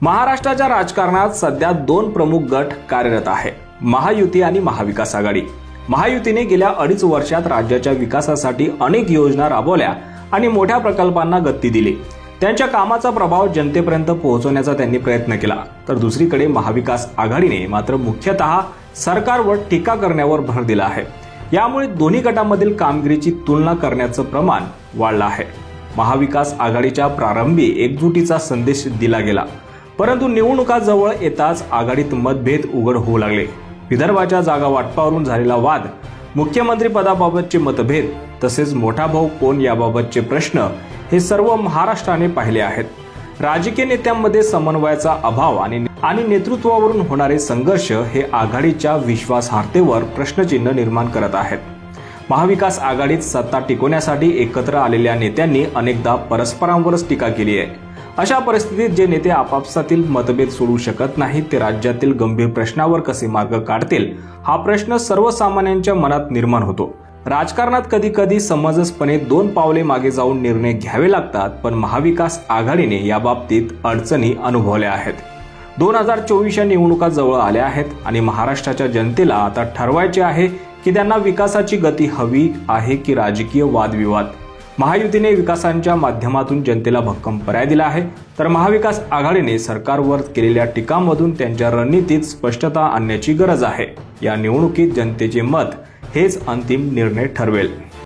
महाराष्ट्राच्या राजकारणात सध्या दोन प्रमुख गट कार्यरत आहे, महायुती आणि महाविकास आघाडी। महायुतीने गेल्या 2.5 वर्षात राज्याच्या विकासासाठी अनेक योजना राबवल्या आणि मोठ्या प्रकल्पांना गती दिली। त्यांच्या कामाचा प्रभाव जनतेपर्यंत पोहोचवण्याचा त्यांनी प्रयत्न केला। तर दुसरीकडे महाविकास आघाडीने मात्र मुख्यतः सरकारवर टीका करण्यावर भर दिला आहे। यामुळे दोन्ही गटांमधील कामगिरीची तुलना करण्याचं प्रमाण वाढलं आहे। महाविकास आघाडीच्या प्रारंभी एकजुटीचा संदेश दिला गेला, परंतु निवडणुका जवळ येताच आघाडीत मतभेद उघड होऊ लागले। विदर्भाच्या जागा वाटपावरून झालेला वाद, मुख्यमंत्री पदाबाबतचे मतभेद तसेच मोठा भाऊ कोण याबाबतचे प्रश्न हे सर्व महाराष्ट्राने पाहिले आहेत। राजकीय नेत्यांमध्ये समन्वयाचा अभाव आणि नेतृत्वावरून होणारे संघर्ष हे आघाडीच्या विश्वासार्हतेवर प्रश्नचिन्ह निर्माण करत आहेत। महाविकास आघाडीत सत्ता टिकवण्यासाठी एकत्र आलेल्या नेत्यांनी अनेकदा परस्परांवरच टीका केली आहे। अशा परिस्थितीत जे नेते आपापसातील मतभेद सोडवू शकत नाहीत ते राज्यातील गंभीर प्रश्नावर कसे मार्ग काढतील हा प्रश्न सर्वसामान्यांच्या मनात निर्माण होतो। राजकारणात कधी कधी समंजसपणे 2 पावले मागे जाऊन निर्णय घ्यावे लागतात, पण महाविकास आघाडीने याबाबतीत अडचणी अनुभवल्या आहेत। 2024च्या निवडणुका जवळ आल्या आहेत आणि महाराष्ट्राच्या जनतेला आता ठरवायचे आहे की त्यांना विकासाची गती हवी आहे की राजकीय वादविवाद। महायुतीने विकासाच्या माध्यमातून जनतेला भक्कम पर्याय दिला आहे, तर महाविकास आघाडीने सरकारवर केलेल्या टीकांमधून त्यांच्या रणनीतीत स्पष्टता आणण्याची गरज आहे। या निवडणुकीत जनतेचे मत हेच अंतिम निर्णय ठरवेल।